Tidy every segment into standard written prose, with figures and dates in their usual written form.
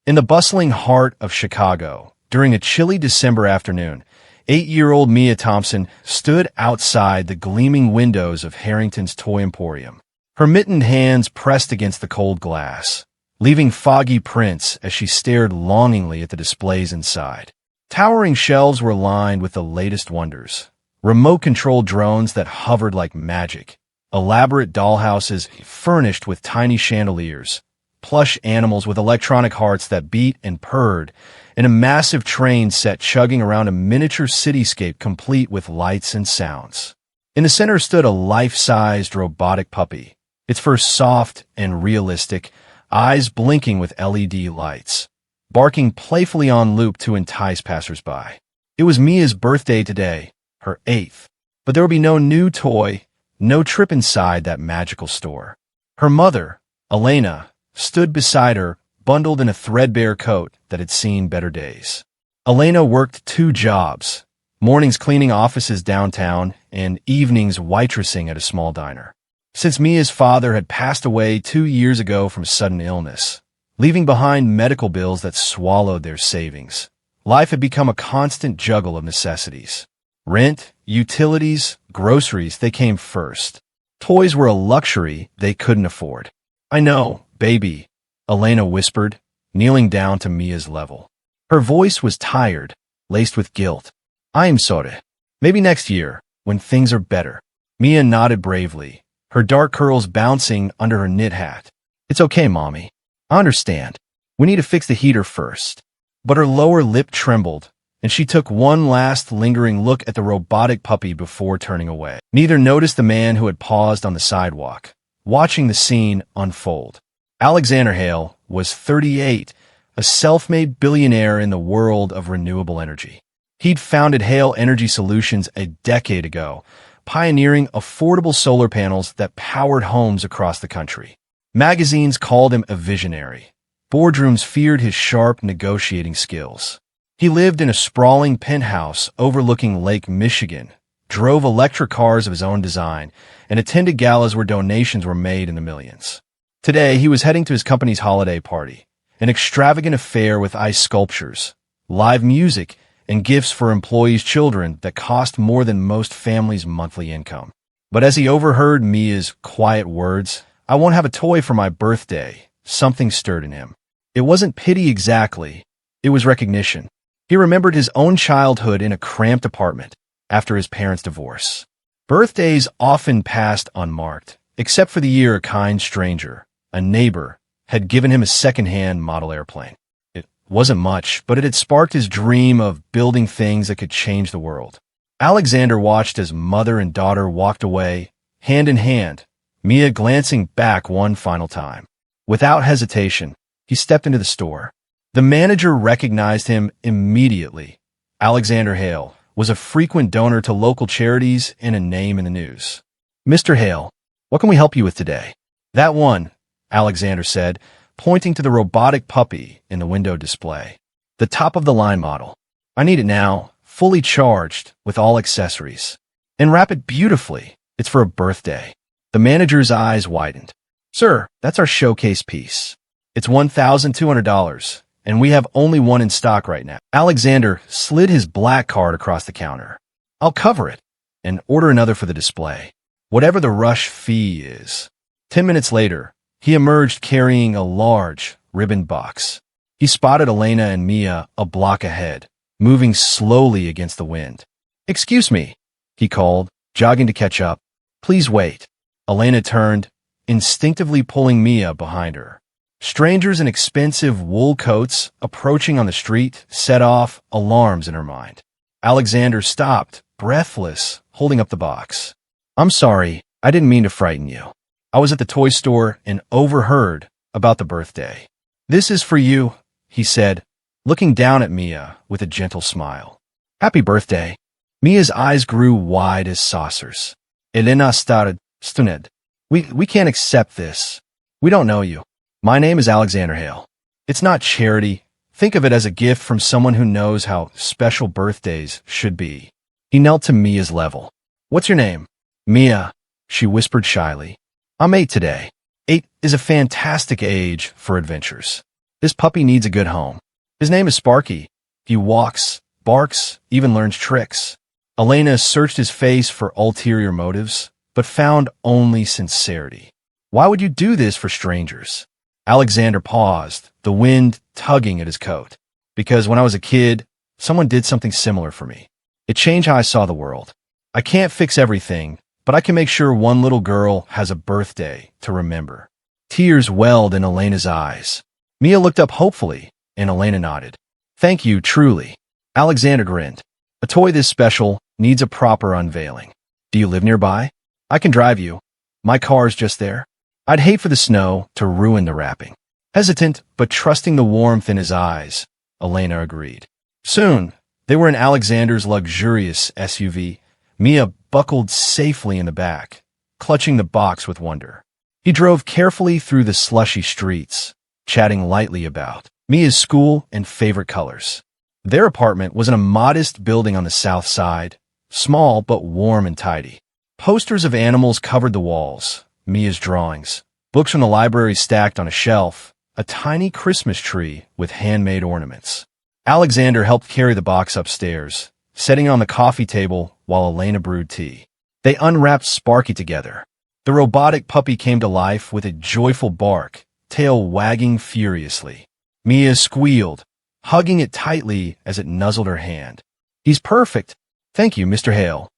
In the bustling heart of Chicago, during a chilly December afternoon, 8-year-old Mia Thompson stood outside the gleaming windows of Harrington's Toy Emporium, her mittened hands pressed against the cold glass, leaving foggy prints as she stared longingly at the displays inside. Towering shelves were lined with the latest wonders, remote-controlled drones that hovered like magic, elaborate dollhouses furnished with tiny chandeliers, plush animals with electronic hearts that beat and purred, and a massive train set chugging around a miniature cityscape complete with lights and sounds. In the center stood a life-sized robotic puppy, its fur soft and realistic, eyes blinking with LED lights, barking playfully on loop to entice passersby. It was Mia's birthday today, her 8th, but there would be no new toy, no trip inside that magical store. Her mother, Elena, stood beside her, bundled in a threadbare coat that had seen better days. Elena worked 2 jobs, mornings cleaning offices downtown and evenings waitressing at a small diner. Since Mia's father had passed away 2 years ago from sudden illness, leaving behind medical bills that swallowed their savings, life had become a constant juggle of necessities. Rent, utilities, groceries, they came first. Toys were a luxury they couldn't afford. "I know, baby," Elena whispered, kneeling down to Mia's level. Her voice was tired, laced with guilt. "I am sorry. Maybe next year, when things are better." Mia nodded bravely, her dark curls bouncing under her knit hat. "It's okay, Mommy. I understand. We need to fix the heater first." But her lower lip trembled, and she took one last lingering look at the robotic puppy before turning away. Neither noticed the man who had paused on the sidewalk, watching the scene unfold. Alexander Hale was 38, a self-made billionaire in the world of renewable energy. He'd founded Hale Energy Solutions a decade ago, pioneering affordable solar panels that powered homes across the country. Magazines called him a visionary. Boardrooms feared his sharp negotiating skills. He lived in a sprawling penthouse overlooking Lake Michigan, drove electric cars of his own design, and attended galas where donations were made in the millions. Today, he was heading to his company's holiday party, an extravagant affair with ice sculptures, live music, and gifts for employees' children that cost more than most families' monthly income. But as he overheard Mia's quiet words, "I won't have a toy for my birthday," something stirred in him. It wasn't pity exactly, it was recognition. He remembered his own childhood in a cramped apartment after his parents' divorce. Birthdays often passed unmarked, except for the year a kind stranger, a neighbor, had given him a second-hand model airplane. It wasn't much, but it had sparked his dream of building things that could change the world. Alexander watched as mother and daughter walked away, hand in hand, Mia glancing back one final time. Without hesitation, he stepped into the store. The manager recognized him immediately. Alexander Hale was a frequent donor to local charities and a name in the news. "Mr. Hale, what can we help you with today?" "That one," Alexander said, pointing to the robotic puppy in the window display. "The top-of-the-line model. I need it now, fully charged, with all accessories. And wrap it beautifully. It's for a birthday." The manager's eyes widened. "Sir, that's our showcase piece. It's $1,200, and we have only one in stock right now." Alexander slid his black card across the counter. "I'll cover it, and order another for the display, whatever the rush fee is." 10 minutes later, he emerged carrying a large, ribboned box. He spotted Elena and Mia a block ahead, moving slowly against the wind. "Excuse me," he called, jogging to catch up. "Please wait." Elena turned, instinctively pulling Mia behind her. Strangers in expensive wool coats approaching on the street set off alarms in her mind. Alexander stopped, breathless, holding up the box. "I'm sorry, I didn't mean to frighten you. I was at the toy store and overheard about the birthday." "This is for you," he said, looking down at Mia with a gentle smile. "Happy birthday." Mia's eyes grew wide as saucers. Elena started, stunned. We can't accept this. We don't know you. My name is Alexander Hale. It's not charity. Think of it as a gift from someone who knows how special birthdays should be." He knelt to Mia's level. "What's your name?" "Mia," she whispered shyly. "I'm 8 today." 8 is a fantastic age for adventures. This puppy needs a good home. His name is Sparky. He walks, barks, even learns tricks. Elena searched his face for ulterior motives, but found only sincerity. Why would you do this for strangers? Alexander paused, the wind tugging at his coat. Because when I was a kid, someone did something similar for me. It changed how I saw the world. I can't fix everything, but I can make sure one little girl has a birthday to remember. Tears welled in Elena's eyes. Mia looked up hopefully, and Elena nodded. Thank you, truly. Alexander grinned. A toy this special needs a proper unveiling. Do you live nearby? I can drive you. My car's just there. I'd hate for the snow to ruin the wrapping. Hesitant, but trusting the warmth in his eyes, Elena agreed. Soon, they were in Alexander's luxurious SUV. Mia buckled safely in the back, clutching the box with wonder. He drove carefully through the slushy streets, chatting lightly about Mia's school and favorite colors. Their apartment was in a modest building on the south side, small but warm and tidy. Posters of animals covered the walls, Mia's drawings, books from the library stacked on a shelf, a tiny Christmas tree with handmade ornaments. Alexander helped carry the box upstairs, setting it on the coffee table while Elena brewed tea. They unwrapped Sparky together. The robotic puppy came to life with a joyful bark, tail wagging furiously. Mia squealed, hugging it tightly as it nuzzled her hand. He's perfect. Thank you, Mr. Hale.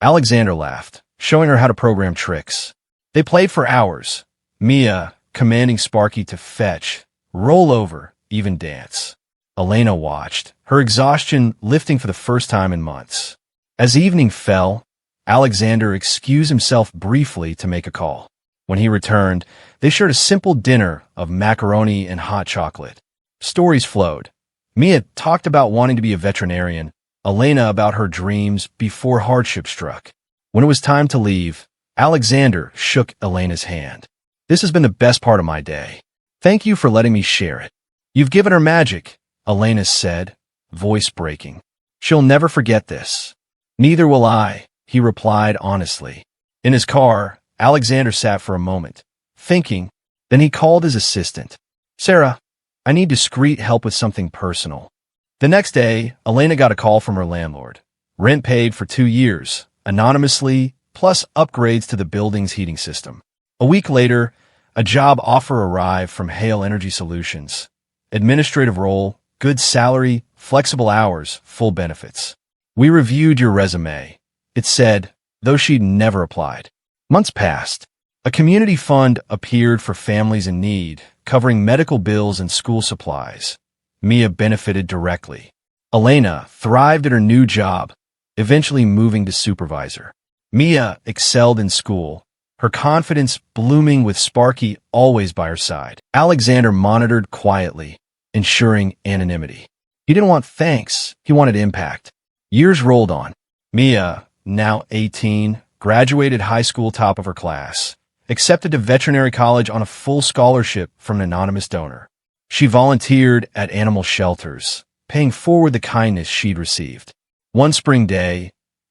Alexander laughed, showing her how to program tricks. They played for hours, Mia commanding Sparky to fetch, roll over, even dance. Elena watched, her exhaustion lifting for the first time in months. As evening fell, Alexander excused himself briefly to make a call. When he returned, they shared a simple dinner of macaroni and hot chocolate. Stories flowed. Mia talked about wanting to be a veterinarian, Elena about her dreams before hardship struck. When it was time to leave, Alexander shook Elena's hand. This has been the best part of my day. Thank you for letting me share it. You've given her magic, Elena said, voice breaking. She'll never forget this. Neither will I, he replied honestly. In his car, Alexander sat for a moment, thinking. Then he called his assistant. Sarah, I need discreet help with something personal. The next day, Elena got a call from her landlord. Rent paid for 2 years, anonymously, plus upgrades to the building's heating system. A week later, a job offer arrived from Hale Energy Solutions. Administrative role, good salary, flexible hours, full benefits. We reviewed your resume, it said, though she'd never applied. Months passed. A community fund appeared for families in need, covering medical bills and school supplies. Mia benefited directly. Elena thrived at her new job, eventually moving to supervisor. Mia excelled in school, her confidence blooming with Sparky always by her side. Alexander monitored quietly, ensuring anonymity. He didn't want thanks, he wanted impact. Years rolled on. Mia, now 18, graduated high school top of her class, accepted to veterinary college on a full scholarship from an anonymous donor. She volunteered at animal shelters, paying forward the kindness she'd received. One spring day,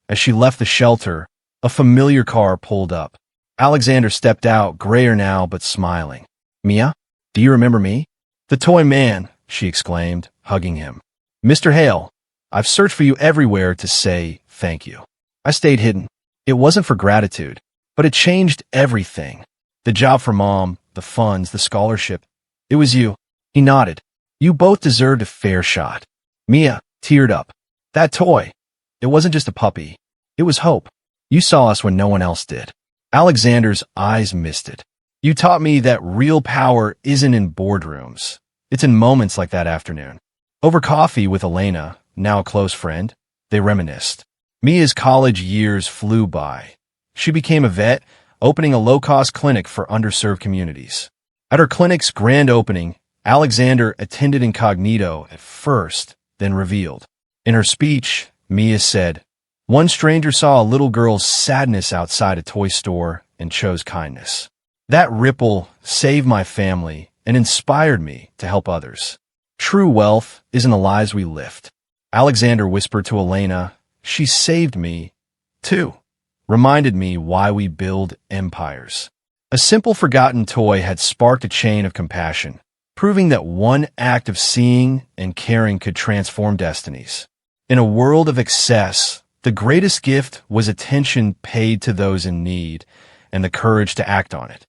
as she left the shelter, a familiar car pulled up. Alexander stepped out, grayer now but smiling. Mia, do you remember me? The toy man, she exclaimed, hugging him. Mr. Hale, I've searched for you everywhere to say thank you. I stayed hidden. It wasn't for gratitude, but it changed everything. The job for Mom, the funds, the scholarship. It was you. He nodded. You both deserved a fair shot. Mia teared up. That toy. It wasn't just a puppy. It was hope. You saw us when no one else did. Alexander's eyes misted. You taught me that real power isn't in boardrooms. It's in moments like that afternoon. Over coffee with Elena, now a close friend, they reminisced. Mia's college years flew by. She became a vet, opening a low-cost clinic for underserved communities. At her clinic's grand opening, Alexander attended incognito at first, then revealed. In her speech, Mia said, one stranger saw a little girl's sadness outside a toy store and chose kindness. That ripple saved my family and inspired me to help others. True wealth is in the lives we lift. Alexander whispered to Elena, she saved me, too. Reminded me why we build empires. A simple forgotten toy had sparked a chain of compassion. proving that one act of seeing and caring could transform destinies. In a world of excess, the greatest gift was attention paid to those in need and the courage to act on it.